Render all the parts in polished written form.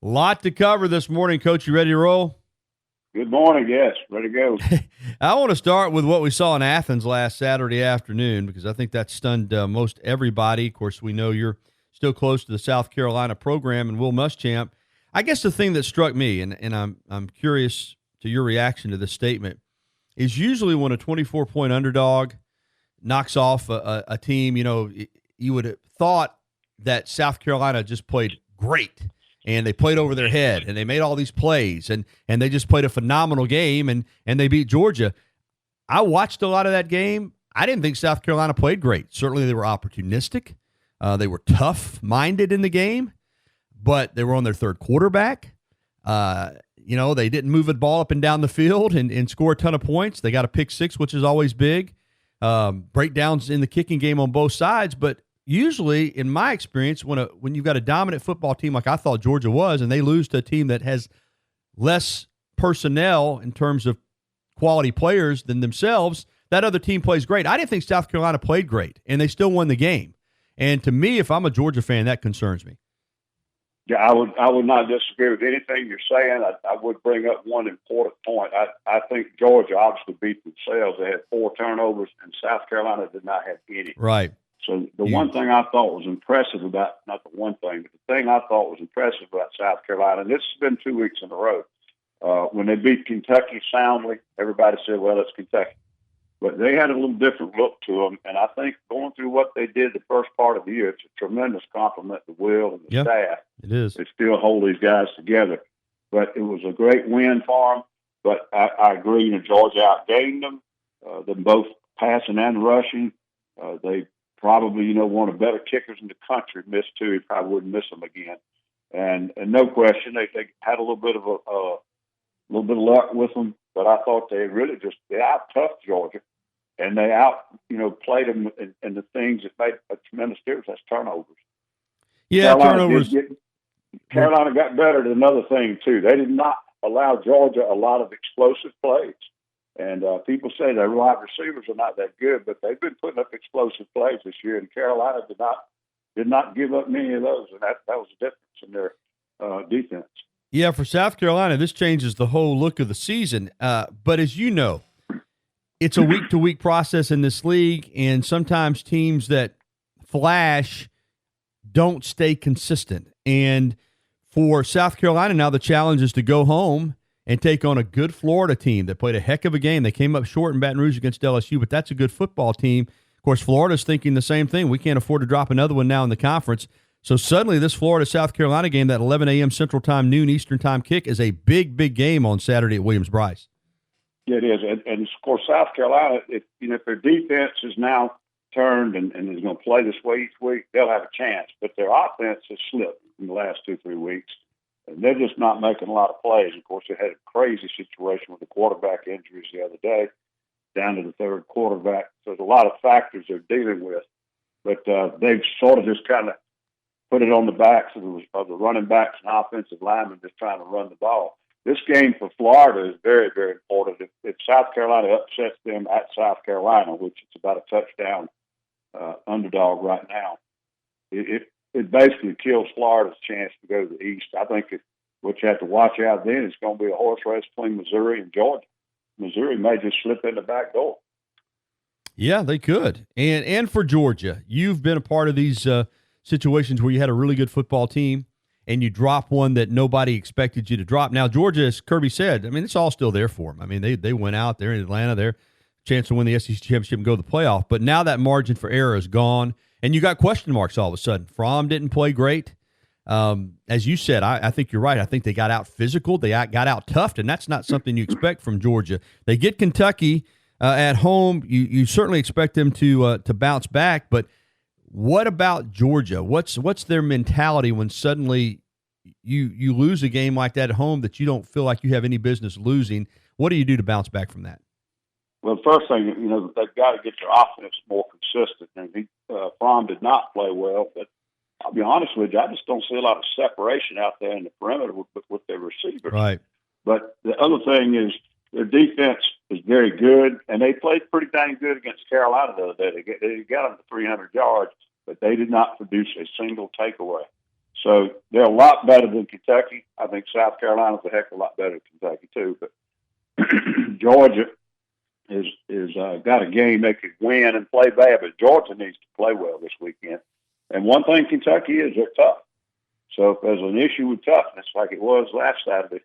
Lot to cover this morning, Coach. You ready to roll? Good morning. Yes, ready to go. I want to start with what we saw in Athens last Saturday afternoon because I think that stunned most everybody. Of course, we know you're still close to the South Carolina program and Will Muschamp. I guess the thing that struck me, and I'm curious to your reaction to this statement, is usually when a 24-point underdog knocks off a team, you would have thought that South Carolina just played great. And they played over their head, and they made all these plays, and they just played a phenomenal game, and they beat Georgia. I watched a lot of that game. I didn't think South Carolina played great. Certainly they were opportunistic. They were tough-minded in the game, but they were on their third quarterback. They didn't move the ball up and down the field and score a ton of points. They got a pick six, which is always big. Breakdowns in the kicking game on both sides, but usually, in my experience, when you've got a dominant football team like I thought Georgia was, and they lose to a team that has less personnel in terms of quality players than themselves, that other team plays great. I didn't think South Carolina played great, and they still won the game. And to me, if I'm a Georgia fan, that concerns me. Yeah, I would not disagree with anything you're saying. I would bring up one important point. I think Georgia obviously beat themselves. They had 4 turnovers, and South Carolina did not have any. Right. So the one thing I thought was impressive about, not the one thing, but the thing I thought was impressive about South Carolina, and this has been 2 weeks in a row, when they beat Kentucky soundly, everybody said, well, it's Kentucky. But they had a little different look to them, and I think going through what they did the first part of the year, it's a tremendous compliment to Will and the staff. It is. They still hold these guys together. But it was a great win for them. But I agree, Georgia outgained them both passing and rushing. They probably, one of the better kickers in the country missed 2. He probably wouldn't miss them again. And no question, they had a little bit of luck with them. But I thought they out-toughed Georgia. And they played them in the things that made a tremendous difference. That's turnovers. Yeah, turnovers. Carolina got better at another thing, too. They did not allow Georgia a lot of explosive plays. And people say their wide receivers are not that good, but they've been putting up explosive plays this year. And Carolina did not give up many of those, and that was the difference in their defense. Yeah, for South Carolina, this changes the whole look of the season. But as you know, it's a week-to-week process in this league, and sometimes teams that flash don't stay consistent. And for South Carolina now, the challenge is to go home and take on a good Florida team that played a heck of a game. They came up short in Baton Rouge against LSU, but that's a good football team. Of course, Florida's thinking the same thing. We can't afford to drop another one now in the conference. So suddenly this Florida-South Carolina game, that 11 a.m. Central Time, noon Eastern Time kick, is a big, big game on Saturday at Williams-Brice. Yeah, it is. And of course, South Carolina, if their defense is now turned and is going to play this way each week, they'll have a chance. But their offense has slipped in the last 2-3 weeks. And they're just not making a lot of plays. Of course, they had a crazy situation with the quarterback injuries the other day, down to the third quarterback. So there's a lot of factors they're dealing with. But they've sort of just kind of put it on the backs of the running backs and offensive linemen just trying to run the ball. This game for Florida is very, very important. If South Carolina upsets them at South Carolina, which is about a touchdown underdog right now, it basically kills Florida's chance to go to the East. I think what you have to watch out then is going to be a horse race between Missouri and Georgia. Missouri may just slip in the back door. Yeah, they could. And for Georgia, you've been a part of these situations where you had a really good football team and you drop one that nobody expected you to drop. Now, Georgia, as Kirby said, I mean, it's all still there for them. I mean, they went out there in Atlanta, their chance to win the SEC championship and go to the playoff. But now that margin for error is gone, and you got question marks all of a sudden. Fromm didn't play great. As you said, I think you're right. I think they got out physical. They got out toughed, and that's not something you expect from Georgia. They get Kentucky at home. You certainly expect them to bounce back, but what about Georgia? What's their mentality when suddenly you lose a game like that at home that you don't feel like you have any business losing? What do you do to bounce back from that? Well, the first thing, they've got to get their offense more consistent. And Fromm did not play well, but I'll be honest with you, I just don't see a lot of separation out there in the perimeter with their receivers. Right. But the other thing is their defense is very good, and they played pretty dang good against Carolina the other day. They got them to 300 yards, but they did not produce a single takeaway. So they're a lot better than Kentucky. I think South Carolina's a heck of a lot better than Kentucky too. But Georgia is got a game they could win and play bad, but Georgia needs to play well this weekend. And one thing Kentucky is, they're tough. So if there's an issue with toughness, like it was last Saturday,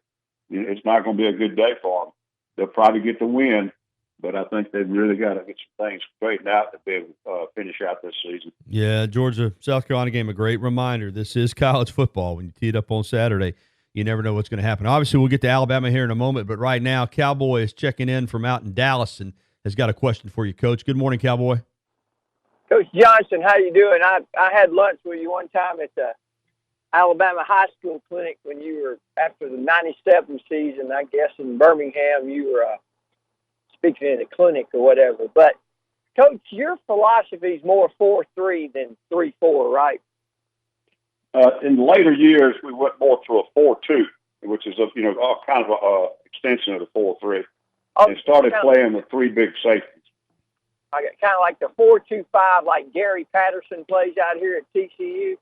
it's not going to be a good day for them. They'll probably get the win, but I think they've really got to get some things straightened out to be able to finish out this season. Yeah, Georgia-South Carolina game, a great reminder. This is college football. When you tee it up on Saturday, you never know what's going to happen. Obviously, we'll get to Alabama here in a moment, but right now, Cowboy is checking in from out in Dallas and has got a question for you, Coach. Good morning, Cowboy. Coach Johnson, how you doing? I had lunch with you one time at the Alabama High School clinic when you were after the '97 season, I guess, in Birmingham. You were speaking in a clinic or whatever. But, Coach, your philosophy is more 4-3 than 3-4, right? In later years, we went more to a 4-2, which is kind of a extension of the 4-3. And started playing with three big safeties. Kind of like the 4-2-5, like Gary Patterson plays out here at TCU.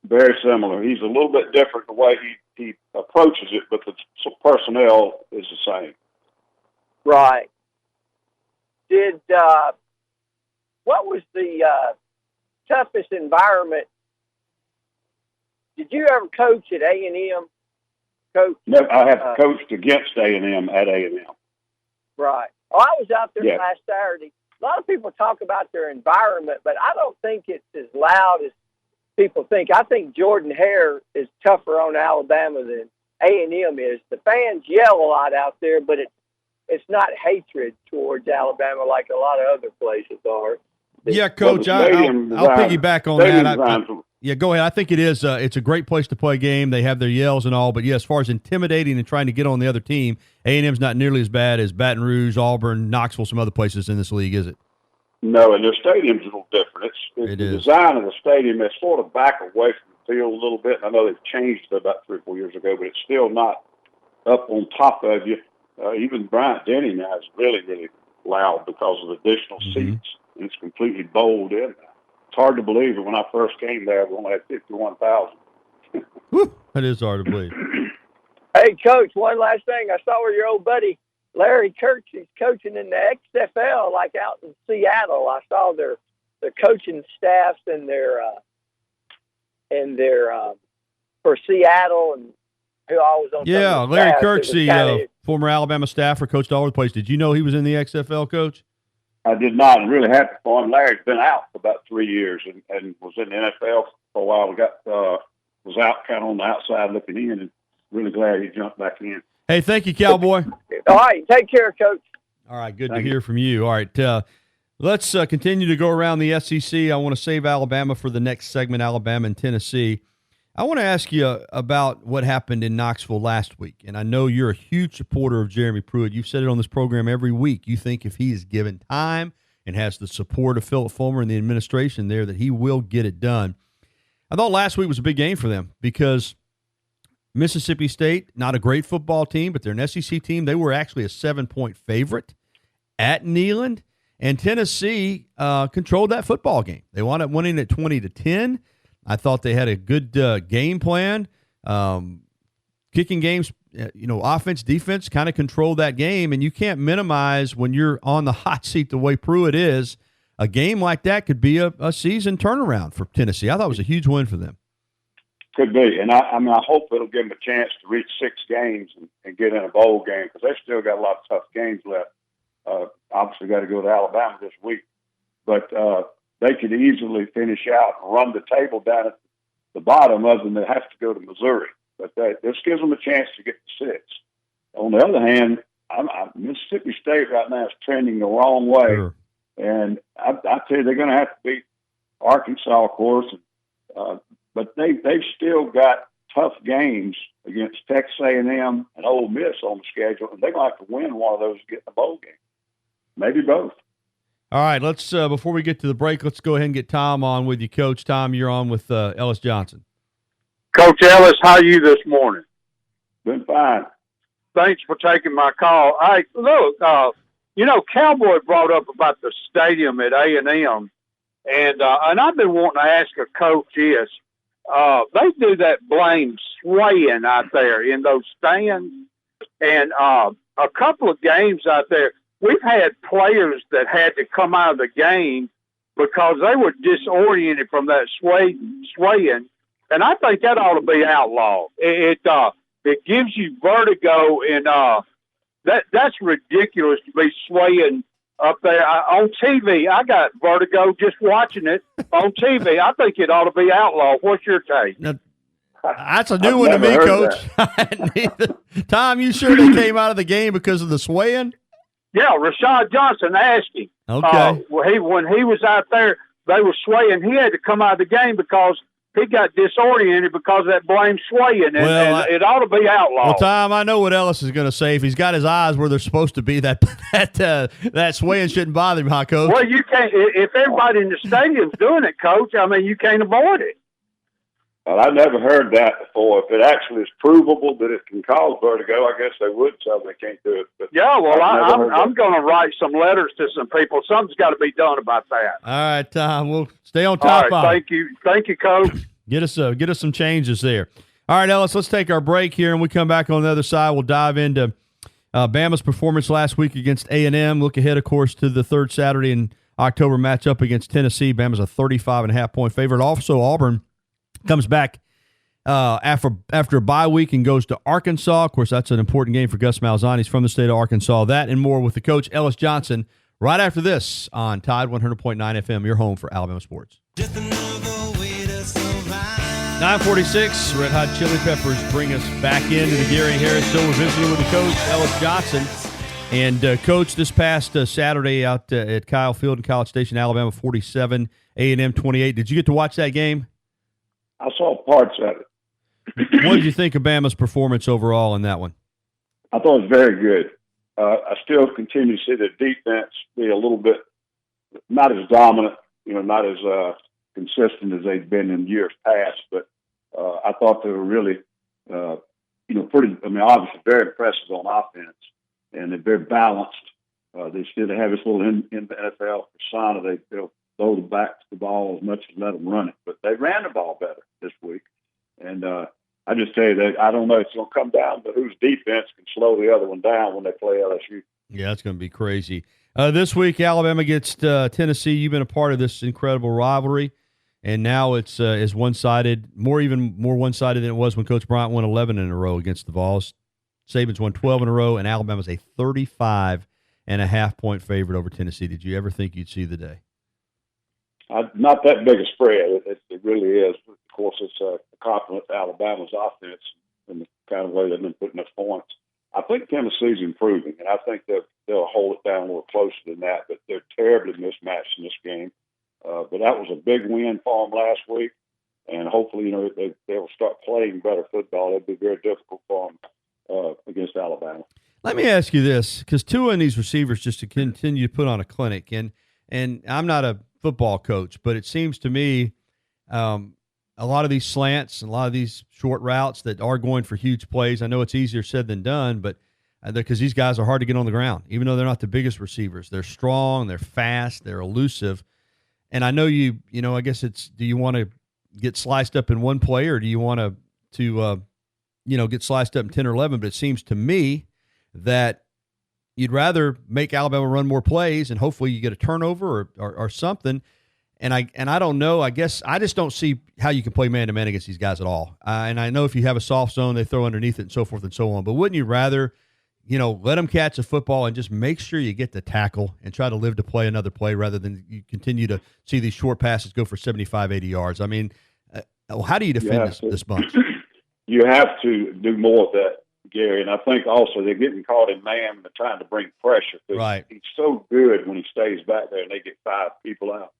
Very similar. He's a little bit different the way he approaches it, but the personnel is the same. Right. What was the toughest environment? Did you ever coach at A&M? No, I have coached against A&M at A&M. Right. Oh, I was out there last Saturday. A lot of people talk about their environment, but I don't think it's as loud as people think. I think Jordan Hare is tougher on Alabama than A&M is. The fans yell a lot out there, but it's not hatred towards Alabama like a lot of other places are. Yeah, Coach, I'll piggyback on that. Yeah, go ahead. I think it is. It's a great place to play a game. They have their yells and all, but yeah, as far as intimidating and trying to get on the other team, A&M's not nearly as bad as Baton Rouge, Auburn, Knoxville, some other places in this league, is it? No, and their stadium's a little different. The design of the stadium is sort of back away from the field a little bit. I know they've changed it about 3 or 4 years ago, but it's still not up on top of you. Even Bryant Denny now is really, really loud because of the additional seats, and it's completely bowled in. It's hard to believe that when I first came there, we only had 51,000. That is hard to believe. Hey, Coach, one last thing. I saw where your old buddy Larry Kirk is coaching in the XFL, like out in Seattle. I saw their coaching staffs and their for Seattle and who I was on. Yeah, Larry Kirk's the former Alabama staffer, coached all over the place. Did you know he was in the XFL, Coach? I did not. I'm really happy for him. Larry's been out for about 3 years and was in the NFL for a while. We was out kind of on the outside looking in, and really glad he jumped back in. Hey, thank you, Cowboy. All right, take care, Coach. All right, good to hear from you. All right, let's continue to go around the SEC. I want to save Alabama for the next segment, Alabama and Tennessee. I want to ask you about what happened in Knoxville last week, and I know you're a huge supporter of Jeremy Pruitt. You've said it on this program every week. You think if he is given time and has the support of Philip Fulmer and the administration there that he will get it done. I thought last week was a big game for them because Mississippi State, not a great football team, but they're an SEC team. They were actually a 7-point favorite at Neyland, and Tennessee controlled that football game. They wound up winning at 20-10. I thought they had a good game plan. Kicking games, offense, defense kind of controlled that game, and you can't minimize when you're on the hot seat the way Pruitt is. A game like that could be a season turnaround for Tennessee. I thought it was a huge win for them. Could be, and I hope it'll give them a chance to reach 6 games and get in a bowl game because they've still got a lot of tough games left. Obviously, got to go to Alabama this week, but they could easily finish out and run the table down at the bottom, other than they have to go to Missouri. But this gives them a chance to get to 6. On the other hand, Mississippi State right now is trending the wrong way, Sure. And I tell you, they're going to have to beat Arkansas, of course. But they've still got tough games against Texas A&M and Ole Miss on the schedule, and they're going to have to win one of those to get in the bowl game. Maybe both. All right, let's before we get to the break, let's go ahead and get Tom on with you, Coach. Tom, you're on with Ellis Johnson. Coach Ellis, how are you this morning? Been fine. Thanks for taking my call. Hey, look, Cowboy brought up about the stadium at A&M, and I've been wanting to ask a coach this. they do that blame swaying out there in those stands. And a couple of games out there, we've had players that had to come out of the game because they were disoriented from that swaying. And I think that ought to be outlawed. It gives you vertigo, and that's ridiculous to be swaying up there. On TV, I got vertigo just watching it on TV. I think it ought to be outlawed. What's your take? Now, that's a new one to me, Coach. Tom, you sure they came out of the game because of the swaying? Yeah, Rashad Johnson asked him. Okay. When he was out there, they were swaying. He had to come out of the game because he got disoriented because of that blame swaying, and it ought to be outlawed. Well, Tom, I know what Ellis is going to say. If he's got his eyes where they're supposed to be, that swaying shouldn't bother him, huh, Coach? Well, you can't. If everybody in the stadium's doing it, Coach, I mean, you can't avoid it. Well, I never heard that before. If it actually is provable that it can cause vertigo, I guess they would tell them they can't do it. But yeah, well, I'm going to write some letters to some people. Something's got to be done about that. All right, Tom. We'll stay on top of it. Thank you, Coach. Get us some changes there. All right, Ellis, let's take our break here, and we come back on the other side. We'll dive into Bama's performance last week against A&M. Look ahead, of course, to the third Saturday in October matchup against Tennessee. Bama's a 35.5-point favorite. Also, Auburn comes back after a bye week and goes to Arkansas. Of course, that's an important game for Gus Malzahn. He's from the state of Arkansas. That and more with the coach, Ellis Johnson, right after this on Tide 100.9 FM, your home for Alabama sports. 9:46, Red Hot Chili Peppers bring us back into the Gary Harris Show. We're visiting with the coach, Ellis Johnson. And, Coach, this past Saturday out at Kyle Field in College Station, Alabama 47, A&M 28. Did you get to watch that game? I saw parts of it. What did you think of Bama's performance overall in that one? I thought it was very good. I still continue to see the defense be a little bit not as dominant, not as consistent as they've been in years past. But I thought they were really, pretty. I mean, obviously very impressive on offense, and they're very balanced. They still have this little in the NFL persona. They'll throw the ball as much as let them run it, but they ran the ball better this week. And I just tell you that I don't know. It's going to come down to whose defense can slow the other one down when they play LSU. Yeah, it's going to be crazy. This week, Alabama gets Tennessee. You've been a part of this incredible rivalry, and now it's one-sided, even more one-sided than it was when Coach Bryant won 11 in a row against the Vols. Saban's won 12 in a row, and Alabama's a 35.5-point favorite over Tennessee. Did you ever think you'd see the day? Not that big a spread. It really is. Of course, it's a compliment to Alabama's offense in the kind of way they've been putting up points. I think Tennessee's improving, and I think they'll hold it down a little closer than that, but they're terribly mismatched in this game. But that was a big win for them last week, and hopefully, they'll start playing better football. It'll be very difficult for them against Alabama. Let me ask you this, because two of these receivers just to continue to put on a clinic, and I'm not a football coach, but it seems to me a lot of these slants and a lot of these short routes that are going for huge plays, I know it's easier said than done, but because these guys are hard to get on the ground, even though they're not the biggest receivers. They're strong, they're fast, they're elusive. And I know I guess it's, do you want to get sliced up in one play, or do you want to get sliced up in 10 or 11? But it seems to me that you'd rather make Alabama run more plays and hopefully you get a turnover or something. And I don't know. I guess I just don't see how you can play man-to-man against these guys at all. And I know if you have a soft zone, they throw underneath it and so forth and so on. But wouldn't you rather, let them catch a football and just make sure you get the tackle and try to live to play another play rather than you continue to see these short passes go for 75, 80 yards? I mean, how do you defend this bunch? You have to do more of that, Gary. And I think also they're getting caught in man and they're trying to bring pressure. Right. He's so good when he stays back there and they get 5 people out.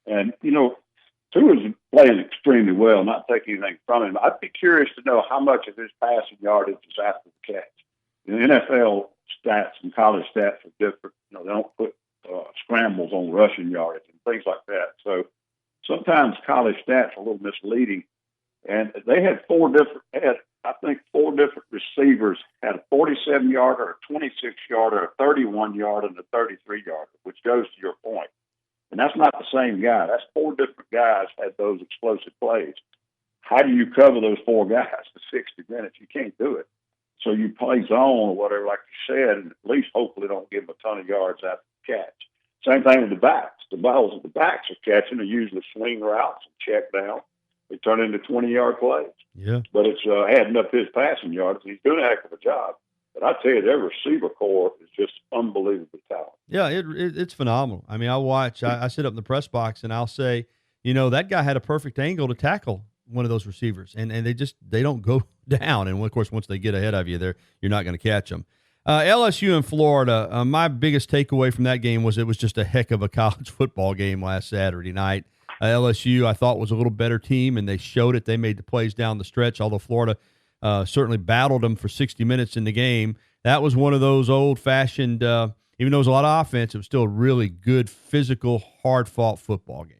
And, Tua's playing extremely well, not taking anything from him. I'd be curious to know how much of his passing yardage is after the catch. The NFL stats and college stats are different. They don't put scrambles on rushing yardage and things like that. So sometimes college stats are a little misleading. And they had 4 different receivers had a 47-yarder, a 26-yarder, a 31-yarder, and a 33-yarder, which goes to your point. And that's not the same guy. That's 4 different guys had those explosive plays. how do you cover those 4 guys for 60 minutes? You can't do it. So you play zone or whatever, like you said, and at least hopefully don't give them a ton of yards after the catch. Same thing with the backs. The balls that the backs are catching are usually swing routes and check down. They turn into 20-yard plays. Yeah. But it's adding up his passing yards. He's doing a heck of a job. But I tell you, their receiver core is just unbelievably talented. Yeah, it's phenomenal. I mean, I sit up in the press box and I'll say, that guy had a perfect angle to tackle one of those receivers, and they don't go down. And of course, once they get ahead of you, you're not going to catch them. LSU and Florida. My biggest takeaway from that game was it was just a heck of a college football game last Saturday night. LSU, I thought, was a little better team, and they showed it. They made the plays down the stretch, although Florida certainly battled them for 60 minutes in the game. That was one of those old-fashioned, even though it was a lot of offense, it was still a really good, physical, hard-fought football game.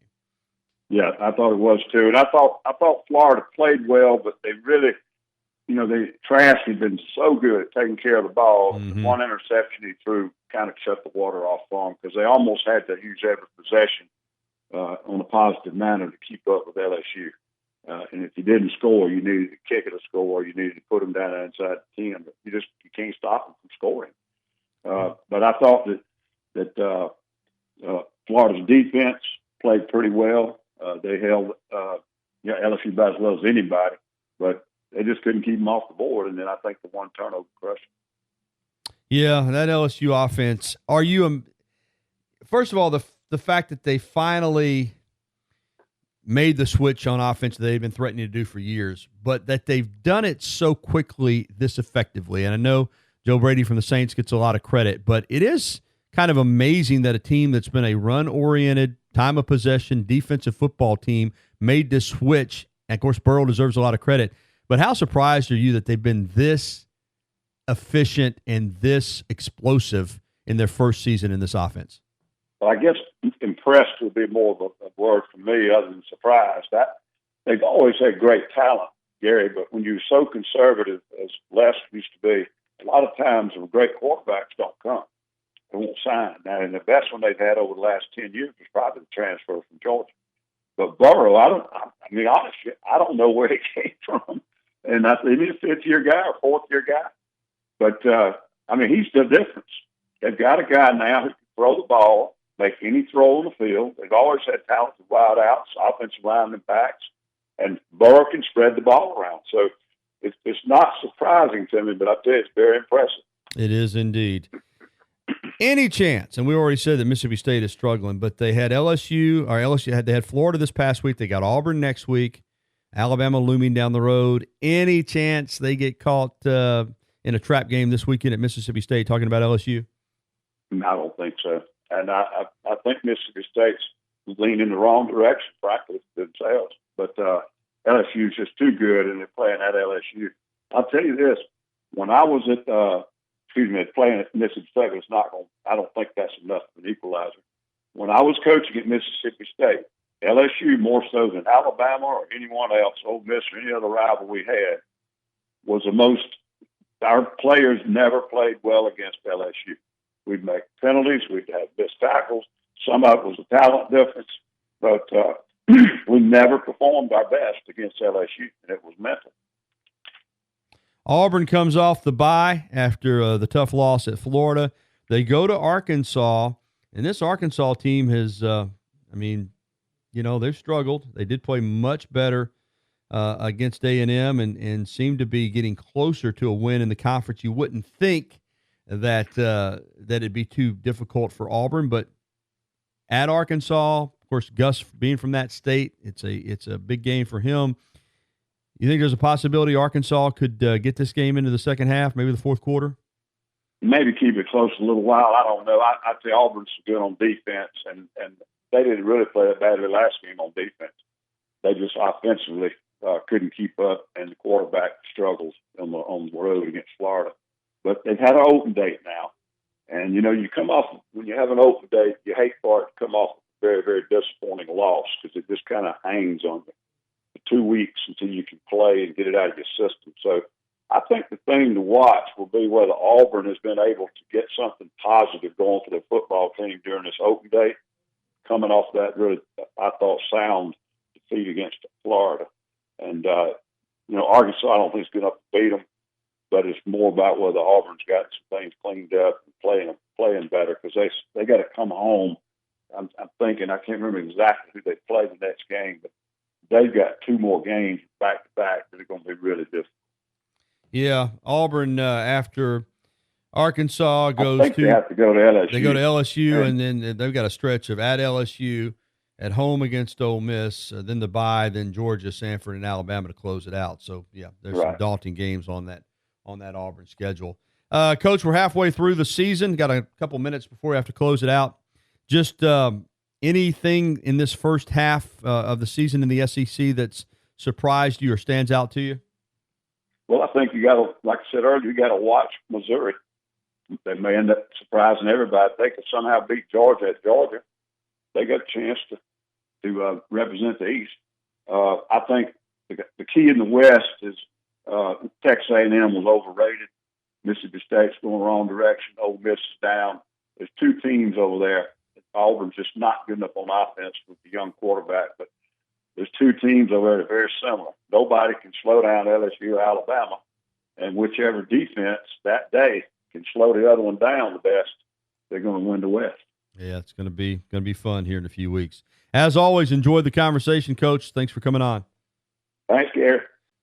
Yeah, I thought it was too. And I thought Florida played well, but they really, Trask had been so good at taking care of the ball. Mm-hmm. One interception he threw kind of shut the water off for them because they almost had to use every possession on a positive manner to keep up with LSU. And if you didn't score, you needed to kick it a score. You needed to put them down inside the 10. But you can't stop them from scoring. But I thought that Florida's defense played pretty well. They held LSU about as well as anybody, but they just couldn't keep them off the board. And then I think the one turnover crushed them. Yeah, that LSU offense. Are you first of all, the fact that they finally made the switch on offense that they've been threatening to do for years, but that they've done it so quickly, this effectively. And I know Joe Brady from the Saints gets a lot of credit, but it is kind of amazing that a team that's been a run-oriented, time of possession, defensive football team made this switch. And, of course, Burrow deserves a lot of credit. But how surprised are you that they've been this efficient and this explosive in their first season in this offense? Well, I guess impressed would be more of a word for me other than surprised. They've always had great talent, Gary, but when you're so conservative as Les used to be, a lot of times the great quarterbacks don't come. They won't sign. Now, and the best one they've had over the last 10 years was probably the transfer from Georgia. But Burrow, honestly, I don't know where he came from. And he's a fifth-year guy or fourth-year guy. But, he's the difference. They've got a guy now who can throw the ball, make any throw on the field. They've always had talented wide outs, offensive linemen backs, and Burrow can spread the ball around. So it's not surprising to me, but I tell you, it's very impressive. It is indeed. Any chance, and we already said that Mississippi State is struggling, but they had they had Florida this past week. They got Auburn next week, Alabama looming down the road. Any chance they get caught in a trap game this weekend at Mississippi State, talking about LSU? I don't think so. And I think Mississippi State's leaning the wrong direction, frankly, themselves. But LSU is just too good, and they're playing at LSU. I'll tell you this. When I was playing at Mississippi State, I don't think that's enough of an equalizer. When I was coaching at Mississippi State, LSU, more so than Alabama or anyone else, Ole Miss or any other rival we had, was our players never played well against LSU. We'd make penalties, we'd have missed tackles. Some of it was a talent difference, but we never performed our best against LSU, and it was mental. Auburn comes off the bye after the tough loss at Florida. They go to Arkansas, and this Arkansas team has, they've struggled. They did play much better against A&M and seemed to be getting closer to a win in the conference. You wouldn't think that it'd be too difficult for Auburn, but at Arkansas, of course, Gus being from that state, it's a big game for him. You think there's a possibility Arkansas could get this game into the second half, maybe the fourth quarter? Maybe keep it close a little while. I don't know. I'd say Auburn's good on defense, and they didn't really play that badly last game on defense. They just offensively couldn't keep up, and the quarterback struggled on the road against Florida. But they've had an open date now. And, you come off, when you have an open date, you hate for it to come off a very, very disappointing loss because it just kind of hangs on you. 2 weeks until you can play and get it out of your system. So I think the thing to watch will be whether Auburn has been able to get something positive going for their football team during this open day, coming off that really, I thought, sound defeat against Florida. And Arkansas, I don't think is good enough to beat them, but it's more about whether Auburn's got some things cleaned up and playing better, because they got to come home. I'm thinking, I can't remember exactly who they play the next game, but they've got 2 more games back to back that are going to be really difficult. Yeah, Auburn after Arkansas goes they have to go to LSU. They go to LSU, and then they've got a stretch of at LSU, at home against Ole Miss, then the bye, then Georgia, Samford, and Alabama to close it out. So yeah, there's some daunting games on that Auburn schedule. Coach, we're halfway through the season. Got a couple minutes before we have to close it out. Just anything in this first half of the season in the SEC that's surprised you or stands out to you? Well, I think you got to, like I said earlier, you got to watch Missouri. They may end up surprising everybody. If they could somehow beat Georgia at Georgia, they got a chance to represent the East. I think the key in the West is Texas A&M was overrated. Mississippi State's going the wrong direction. Ole Miss is down. There's 2 teams over there. Auburn's just not good enough on offense with the young quarterback, but there's 2 teams over there that are very similar. Nobody can slow down LSU or Alabama, and whichever defense that day can slow the other one down the best, they're going to win the West. Yeah, it's going to be fun here in a few weeks. As always, enjoyed the conversation, Coach. Thanks for coming on. Thanks, Gary.